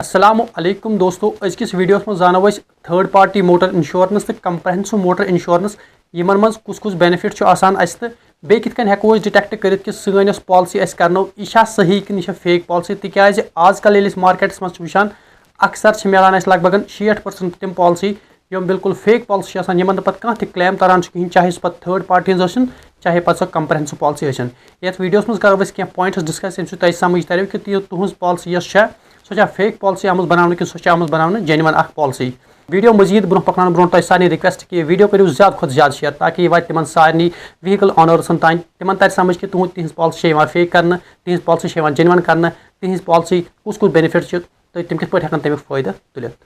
अस्सलामु अलैकुम दोस्तों, अजकिस वीडियोस में जानो अस थर्ड पार्टी मोटर इंश्योरेंस तो कंप्रहेंसिव मोटर इंश्योरेंस यमन मज कुस कुस बेनिफिट छ आसान अस तो बे कित कन हेको डिटेक्ट करित कि सन पॉलिसी अस करनो यह सही कि यह फेक पॉलिसी तिकाज आजकल ये मार्केट्स मज वुचान अक्सर मिलान अस लगभग 60% तम पॉलिसी यम बिल्कुल फेक पॉलिसी यमन पे कह क्लेम तरह कहीं चाहे सह थर्ड पार्टीज चाहे पे सो कंप्रहेंसिव पॉलिसी ये वीडियोस मज करो कह पॉइंट्स डिस्कस यम तुम समझ तर कि तुज पॉलिसी सो फेक पॉलिसी आम बनाने कि सो आम बनाने जेन्युइन पॉलिसी। वीडियो मजीद ब्रोह पकन ब्रो तुम सारे रिक्वेस्ट कि वीडियो करो ज्यादा खुद ज्यादा शेयर ताकि यह तिम सारे व्हीकल ऑनर्सन तान तिम तर समझ कि तिज पॉलिसी फेक कर तिज पॉलिसी जेन्युइन कर तिज पॉलिसी कुस कुस बेनिफिट तो तिम कित हेन तमिक फायदा तुलित।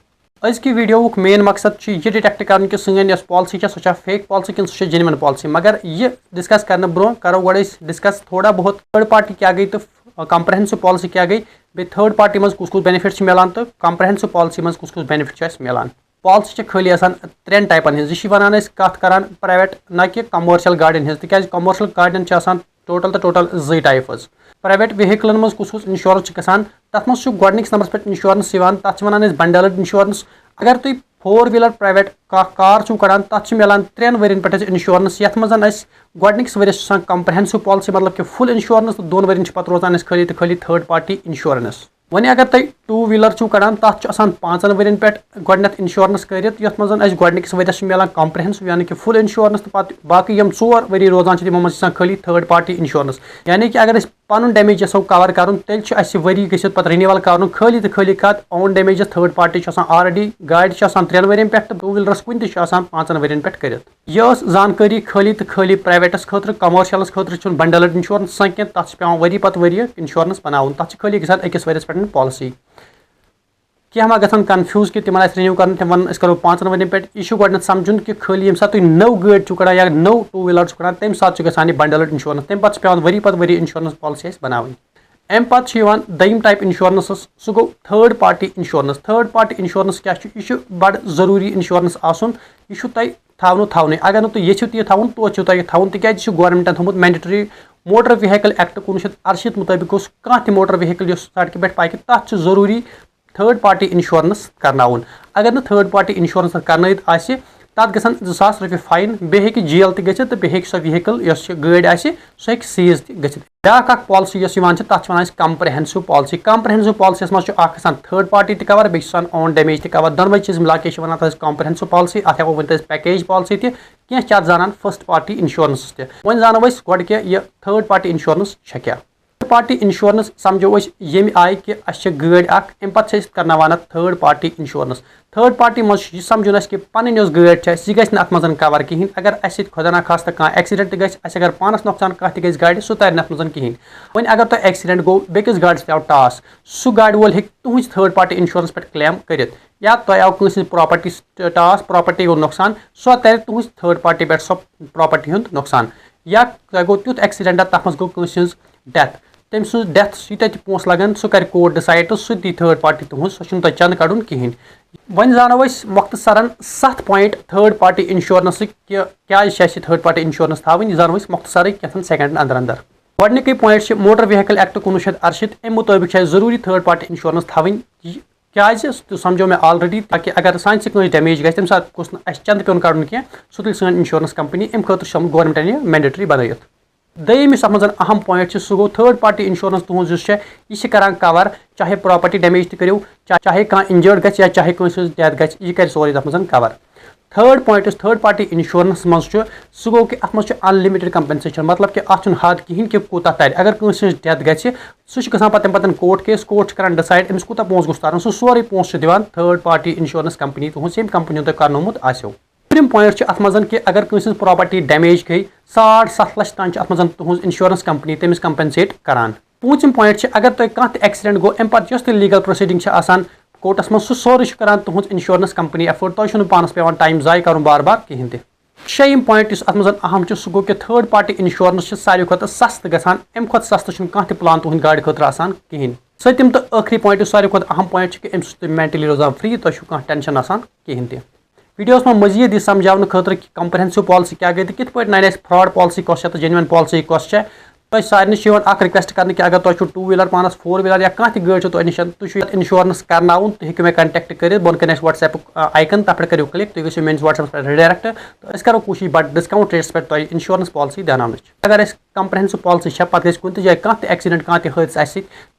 अजकि वीडियो मेन मकसद यह डिटेक्ट कर कि सन पॉलिसी सो फेक पॉलिसी कि सो जेन्युइन पॉलिसी, मगर यह डिस्कस करने ब्रो करो गो डिस्कस थोड़ा बहुत थर्ड पार्टी क्या गई तो कंप्रहेंसिव पॉलिसी क्या गई बे थर्ड पार्टी मज कुस कुस बेनिफिट मिलान तो कंप्रहेंसिव पॉलिसी मज कुस कुस बेनिफिट मिलान। पॉलिसी खाली त्रेन टाइपन हज यह वन कत कर प्राइवेट ना कि कमर्शियल गाड़ियन हज तिक कमर्शियल गाड़ियन टोटल तो टोटल जी टाइप हज। प्राइवेट व्हीकलन मज कुस कुस इंश्योरेंस गसान तथ मज गोडनिकस नंबरस पे इंश्योरेंस तथ वन बंडल्ड इंश्योरेंस। अगर तुम 4 व्हीलर प्राइवेट कार छो कड़ान तथ मिलान 3 वरियन पे इंश्योरेंस ये गोडनिकस वरियस कंप्रहेंसिव पॉलिसी मतलब कि फुल इंश्योरेंस तो 2 वरियन पे रोजान खाली तो खाली थर्ड पार्टी इंश्योरेंस। वह अगर तुम 2 व्हीलर छो कड़ान तथ 5 वरियन पे गोडनेथ इंश्योरेंस कर गोडनिकस वरियस मिलान कंप्रहेंसिव यानी कि फुल इंश्योरेंस तो बाकी 4 वरी रोजान तिमो खाली थर्ड पार्टी इंश्योरेंस। यानी कि अगर पन डैमेज यसो कवर कर तेल वरी गि पे रिन्यूअल कर खाली तो खाली कत own damage third party already गाड़ी 3 वरियन पे 2 व्हीलरस कुन 5 वरियन पे कर। यह जानकारी खाली तो खाली प्राइवेटस खतर कमर्शियलस खतर बंडल्ड इंश्योरेंस कह तथ पे वरी पे वरी इंश्योरेंस बनान तथ खाली गसान अकिस वरियस पे पॉलिसी। क्या मा गन कन्फ्यूज कि तिमन रिन्यू कर वन करो 5 वरियन पे यह गोड समझुन कि खाली ये तुम नौ गाड़ी छो कड़ान या नौ 2 व्हीलर छो कड़ान तम सात गसान बंडल्ड इंश्योरेंस तम पे वरी पे वरी इंश्योरेंस पॉलिसी बनानी। अम पे दम टाइप इंश्योरेंस सह गो third party insurance. Third party insurance क्या यह बड़ जरूरी इंश्योरेंस आसन यह तुम थवन अगर नु तुम यू तो थवन तो थवन तिक गवर्नमेंटन थोमुत मैंडेटरी मोटर व्हीकल एक्ट 1968 मुताबिक कह मोटर व्हीकल सड़क पे पाकि तथ जरूरी थर्ड पार्टी इंश्योरेंस करनाउन। अगर न थर्ड पार्टी इंश्योरेंस करनयित आसि तथ गसन 2000 रुपये फाइन बे हेकि जेल त गच्छित तो बे सो व्हीकल गाड़ी आसि सो हेकि सीज त गच्छित। ब्याक पॉलिसी तथ one comprehensive policy. Comprehensive policy मज थर्ड पार्टी त कवर बे ओन डैमेज त कवर दोनों चीज मिला के वन कंप्रहेंसिव पॉलिसी अत हेको वन पैकेज पॉलिसी तह क्या जानान फर्स्ट पार्टी इंश्योरेंस तह। वन जानो गोड कि यह थर्ड पार्टी इंश्योरेंस क्या। थर्ड पार्टी इंश्योरेंस समझो ये आय कि गाड़ी अम पे कर third party insurance. Third party मज समझुन कि पन गाड़ी यह गि अत मज कवर कहें अगर अस खुदा ना खास्ता कह एक्सीडेंट अगर पानस नुकसान कह तज गाड़ी सह तर अत मज कहें। वह अगर तुम एक्सीडेंट गो बेकिस गाड़ी पे टास सह गाड़ी वोल तुज थर्ड पार्टी इंश्योरेंस पे क्लेम कर या तुम आव कस प्रॉपर्टी टास प्रॉपर्टी गो नुकसान सह तर तुज थर्ड पार्टी पे सो प्रॉपर्टी हूँ नुकसान। या तुम गो तुथ एक्सीडेंट तथ मज गो कस डेथ तम सज डेथ यूत पोस लगन सह कर कोर्ट डिसाइड तो सह दी थर्ड पार्टी तुज सह तुम चंद कड़न कहें। वन जानो मुख्तसरन 7 पॉइंट थर्ड पार्टी इंश्योरेंस क्या थर्ड पार्टी इंश्योरेंस थवन यह जानो मुख्तसर कैन सेकंड अंदर अंदर। गोडनिक पॉइंट मोटर व्हीकल एक्ट 1968 अम मुताबिक जरूरी थर्ड पार्टी इंश्योरेंस थवन क्या तो समझो मैं ऑलरेडी ताकि अगर सान से डैमेज गई तम सात चंद पे कड़न कह सह तुल सन इंश्योरेंस कंपनी अम खतर गवर्नमेंटन मैंडेटरी बनायित। दम अत अहम पॉइंट सह गो थर्ड पार्टी इंश्योरेंस तुज यह कर कवर चाहे प्रॉपर्टी डैमेज तू चाहे कह इंजर्ड ग चाहे कस डेथ ग कर सोरे तथ मज cover. Third point third party insurance मज सह गो कि अत मज अनलिमिटेड कंपनसेशन मतलब कि अत हद कहें कि कूत तर अगर कस डेथ ग सह पे कोर्ट केस कोर्ट कर डिसाइड अमिस कूत पोस गोस तरन सह सोरे पोस दिवान थर्ड पार्टी इंश्योरेंस कंपनी तुज यम कंपनी तुम करनोमुत आसो। त्रिम पॉइंट अत मज कि अगर कस प्रॉपर्टी डैमेज गई 7.5 लाख तान अत मज तुज इंश्योरेंस कंपनी तमिस कंपनसेट करान। पूंचम पॉइंट अगर तुम कह एक्सीडेंट गो अम पे लीगल प्रोसीडिंग कोर्टस मज सोरे कर तुज इंश्योरेंस कंपनी एफोर्ड तुम पानस पे टाइम जाय कर बार बार कहें तह। शेम पॉइंट अत मज अहम सह गो कि थर्ड पार्टी इंश्योरेंस सारे खुद सस्त गसान अम खुद सस्त कह प्लान तुहद गाड़ी खतर कहें। सतम तो आखिरी पॉइंट सारे खुद अहम पॉइंट कि अम मेंटली रोजान फ्री तुम टेंशन कहें तह। वीडियोस में मजीद यह समझाने खतर कि कंप्रहेंसिव पॉलिसी क्या गई कित पे नन फ्रॉड पॉलिसी कस तो जेन्युइन पॉलिसी कस तो सारे रिक्वेस्ट कर कि अगर तुम 2 व्हीलर पानस 4 व्हीलर या कह गाड़ी तुम निश तुम इंश्योरेंस करनाउन तुम हेकु मे कंटेक्ट कर बोन कन व्हाट्सएप आइकन तथ पे करो क्लिक तुम गो मेस व्हाट्सएप पे रिडायरेक्ट तो कर कोशिश बड़ डिस्काउंट रेट्स पे तुम इंश्योरेंस पॉलिसी देन अगर कंप्रहेंसिव पॉलिसी कुछ कुछ जाए कह एक्सीडेंट कह हादसा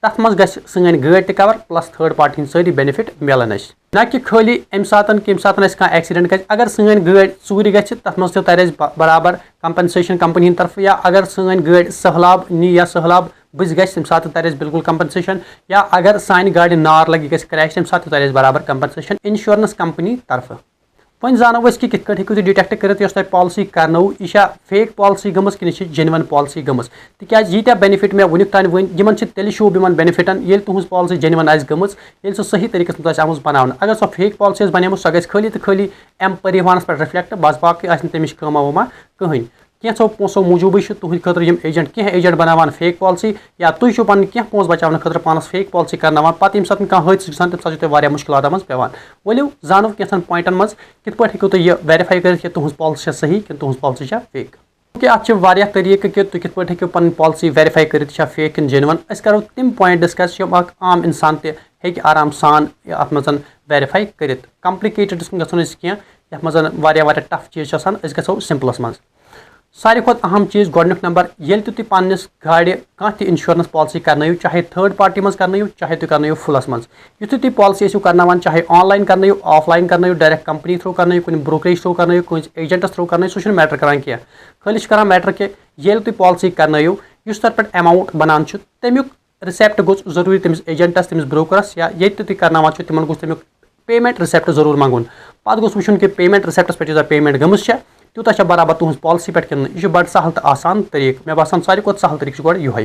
तथ मज सन गाड़ी कवर प्लस थर्ड पार्टी सारी बेनिफिट मिलान ना कि खाली अम सात एक्सीडेंट ग अगर सन गाड़ी चूर ग तथ मज तर बराबर कंपनसेशन कंपनी तरफ या अगर सन गाड़ी सहलाब नी या सहलाब बुझ गई तम सात तर बिल्कुल कंपनसेशन या अगर सान गाड़ी नार लगी ग क्रैश तम सात तर बराबर कंपनसेशन इंश्योरेंस कंपनी तरफ वो जानो कि कित हेकु डिटेक्ट कर पॉलिसी करनो यह फेक पॉलिसी गम कि जेन्युइन पॉलिसी गम तिकाज यीत्या बेनिफिट मे वुनिक तान वन तेल शोब इन बेनिफिटन ये तुज पॉलिसी जेन्युइन आस गम सो सही तरीके आम बनाने अगर सो फेक पॉलिसी बने सो गई खाली तो खाली एम परिवहन पे रिफ्लेक्ट बस बाकी तमिश कमा वमा कहीं कैंसो पोसो मूजूब तुहद खतर एजेंट क्या एजेंट बनावान फेक पॉलिसी या तुम पन क्या पोस बचाने खतर पानस फेक पॉलिसी करनावान पे सात कह हादसा गसान तम सात मुश्किल मज पेवान वलियो जानो कैंसन पॉइंटन मज कित पे हेकु तुम यह वेरीफाई कर तुज पॉलिसी सही कि तुज पॉलिसी फेक क्योंकि अत तरीके कि तुम कित पे हेकु पन पॉलिसी वेरीफाई कर फेक कि जेन्युइन अस करो तिम पॉइंट डिस्कस आम इंसान ते आराम सान अत मज वेरीफाई कर कम्प्लिकेटेड गो क्या ये मज टफ चीज गो सिंपलस मज सारी खुद अहम चीज़ गोडनुक नंबर ये तुम पन्निस गाड़ी कह इंश्योरेंस पॉलिसी करनो चाहे थर्ड पार्टी मज करनो चाहे तुम करनो फुलस मज युतु तुम पॉलिसी करनावान चाहे ऑनलाइन करनो ऑफलाइन करनो डायरेक्ट कंपनी थ्रू करनो कुछ ब्रोकरेज थ्रू करनो कुछ एजेंटस थ्रू करनो सह मैटर करान क्या खाली करान मैटर कि ये तुम पॉलिसी करनो इस तर पे अमाउंट बनान तमिक रिसेप्ट गो जरूरी तमिस एजेंटस तमिस ब्रोकरस या ये तुम करनावान तिमन गो तमिक पेमेंट रिसेप्ट जरूर मंगुन पे गो वुचुन कि पेमेंट रिसेप्टस पे पेमेंट गमस तूत बराबर तुज पॉलिसी पे कि यह बड़ सहल तो आसान तरीक मे बासान सारी खुद सहल तरीक गो ये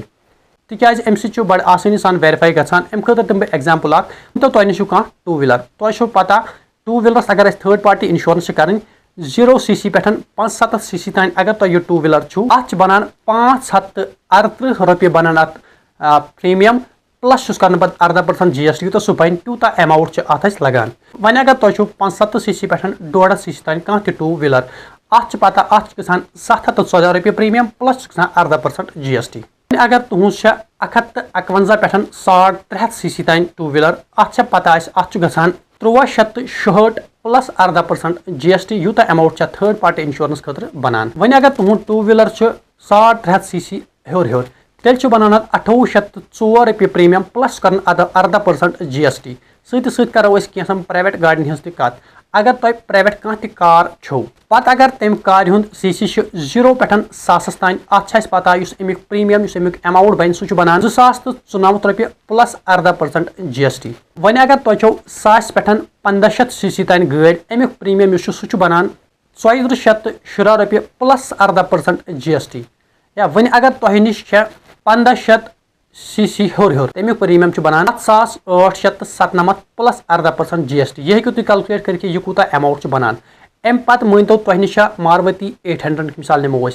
तिकाज अम सह बड़ आसानी सान वेरीफाई गसान अम खतर दिम बह एग्जाम्पल तुह निश कह 2 व्हीलर तुह पता 2 व्हीलरस अगर थर्ड पार्टी इंश्योरेंस कर 0 cc पे 75 cc तान अगर तुह यह 2 व्हीलर अत बनान 538 रुपये बनान अत प्रीमियम प्लस कर पे 18% GST यूत सह बन तूत अमाउंट अत लगान वन अगर तुह 75 cc पे 1.5 cc तान कह 2 व्हीलर अत पता अत 714 रुपये प्रीमियम प्लस 18% GST अगर तुज 151 पे 350 cc तान 2 व्हीलर अत पता अत 1366 प्लस 18% GST यूत अमाउंट थर्ड पार्टी इंश्योरेंस खतर बनान वन अगर तुह 2 व्हीलर 350 cc हर तेल बनान 2804 रुपये प्रीमियम प्लस कर 18% GST सत करो कैंसन प्राइवेट गाड़िन हज कत अगर तुम प्राइवेट कह कार छो पत अगर तम कार CC 0 पे 1000 तान अत पता अमिक प्रीमियम अमिक अमाउंट बन सह बनान 2094 रुपये प्लस 18% GST वन अगर तुम 100 पे 1500 cc तान गाड़ी अमिक प्रीमियम सह बनान 1400 रुपये प्लस 18% GST या वन अगर तुह निश 1500 cc हर तमिक प्रीमियम बनान 7897 प्लस 18% GST यह हेकु तुम कैलकुलेट करके यह कूता अमाउंट बनान अम पे मान तो तुह निश मारुति 800 मिसाल निमो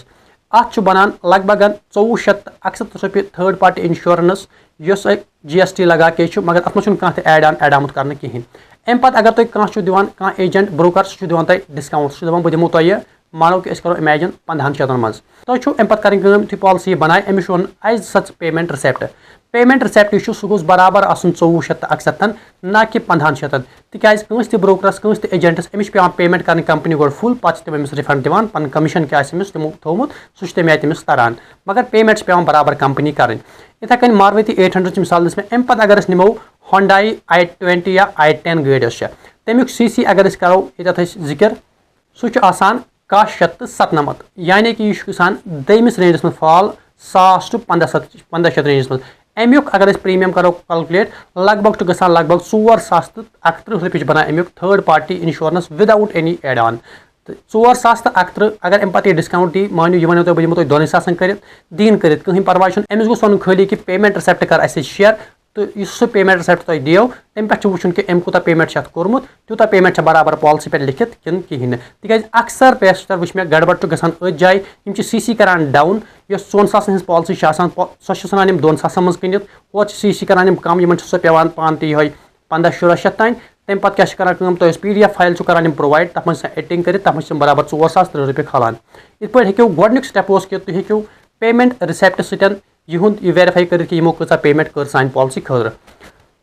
अत बनान लगभग 2461 रुपये थर्ड पार्टी इंश्योरेंस इस GST लगा के मगर अत मज कह एड आमुत कर कहें अम पे अगर तुम कह दिवान कह एजेंट ब्रोकर सह दिवान तुम डिस्काउंट बह दिमो तुह मानो कि करो इमेजिन 1500 मज तुम अम पे कर पॉलिसी बनाए अमिश वो एज सच पेमेंट रिसेप्ट सह गोस बराबर आसन 2461 ना कि 1500 तिकाज कंस ते ब्रोकरस कंस ते एजेंटस अमिश पे पेमेंट कर कंपनी गो फुल पे तम अमिस रिफंड दिवान पन कमीशन क्या तमो थोमुत सह तमें तमिस तरन मगर पेमेंट पे बराबर कंपनी कर इथे कन मारुति 800 मिसाल में अम पे अगर निमो Hyundai i20 या i10 गाड़ी तमिक CC अगर करो ये जिक्र सह काह 197 यानी कि यह दमिस रेंजस में फॉल 1000 to 1500 रेंजस में अमुक अगर प्रीमियम करो कैलकुलेट लगभग गसान लगभग 4031 रुपये बना अमुक third party insurance without any ad on तो 4031 अगर अम पे डिस्काउंट दी मानो यह वो बह दिमो 2 सासन कर दीन कर कहीं परवाह अमिस गोस वन खाली कि पेमेंट रिसेप्ट कर अस शेयर तो सह पेमेंट रिसेप्ट तुम दियो तम पे वुचन कि अम कूता पेमेंट कोर्मुत तूत पेमेंट बराबर पॉलिसी पे लिखित कि कहें तिकाज अक्सर पेस्टर वुच मे गड़बड़ गसान अथ जाए CC करान डाउन यस 4 सासन हज पॉलिसी सह सनान 2 सासन मज कनित वो CC करान पेवान पे पान ते 1500 तान तम पे क्या तुम PDF फाइल करान प्रोवाइड तथ एडिटिंग कर तथ बराबर 4003 रुपये खालान इत पे हेकु गोडनुक स्टेप कि तुम हेकु पेमेंट रिसेप्ट सतन यह वेरीफाई कर यमो कचा पेमेंट कर सान पॉलिसी खर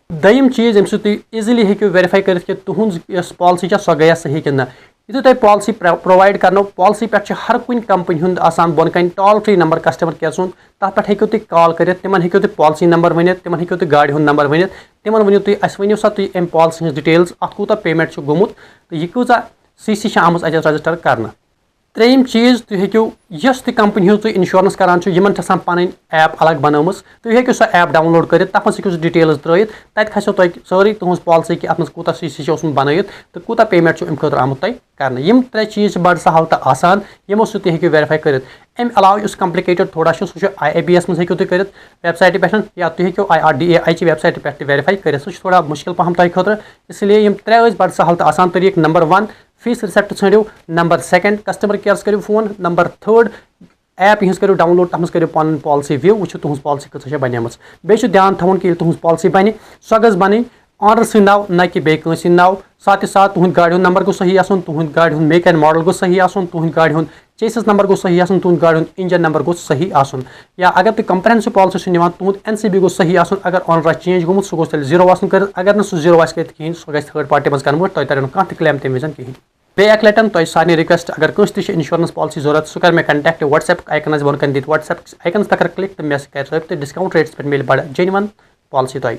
दम चीज यम तुम इजिली हेकु वेरीफाई कर तुहज पॉलिसी सो गया सही कि ना यु तुम पॉलिसी प्रोवाइड करनो पॉलिसी पे हर कुन कंपनी हुंद आसान बोन कन toll free number customer care सुन तथ पे हेकु तुम कॉल कर तिमन हेकु तुम पॉलिसी नंबर वन तिमन हेकु तुम गाड़ी हुंद नंबर वन तिमन वनियो तुम अस वनियो सा तुम अम पॉलिसी हज डिटेल्स अत कूता पेमेंट गोमुत तो यह कूचा सी आमज अत रजिस्टर करना त्रेम चीज तुम हेकु यस तु कंपनी तुम इंश्योरेंस करान यमन पन ऐप अलग बनम तुम हेकु सो ऐप डाउनलोड कर तथ मज हेकु डिटेल्स त्रित तत खसो तुम सारी तुज पॉलिसी कि अत कूता सी बनत तो कूता पेमेंट अम खुद आमुत तुम कर यम त्रे चीज बड़ सहल तो आसान यमो तुम हेकु वेरीफाई कर अम अलाव इस कम्प्लिकेटेड थोड़ा सह IABS मज हेकु तुम कर वेबसाइट पे या तुम हेकु IRDAI ची वेबसाइट पे वेरीफाई कर थोड़ा मुश्किल पहम तुम खुद इसलिए यम त्रे बड़ सहल तो आसान तरीक नंबर 1 फीस रिसेप्ट षो नंबर 2 कस्टमर केयर करो फोन नंबर 3 ऐप यह करो डाउनलोड तथ करो पन पॉलिसी व्यू वो तुज पॉलिसी कत बन बे ध्यान थवन कि तुज पॉलिसी बन सो गज बन ऑनर सद नाव न कि बे कंस नाव साथ ही साथ तुहद गाड़ी नंबर गो सही आसन तुहद गाड़ी मेक एंड मॉडल गो सही आसन तुहद गाड़ी चेसिस नंबर गो सही आसन तुहद गाड़ी इंजन नंबर गो सही आसन या अगर तुम कंप्रेहेंसिव पॉलिसी निवान तुहद NCB गो सही आसन अगर ऑनर चेंज गोमुत सह गो जीरो आसन कर अगर न जीरो आस कहें सह गि थर्ड पार्टी मज कन्वर्ट तुम तरह कह क्लेम तम विजन कहें बे एक लटन तुम सारे रिक्वेस्ट अगर कंस इंश्योरेंस पॉलिसी जरूरत सह कर मे कंटेक्ट व्हाट्सएप आइकन बोन कन दित व्हाट्सएप आइकन तक क्लिक तो मे कर डिस्काउंट रेट्स पे मिल बड़ जेन्युइन पॉलिसी तुम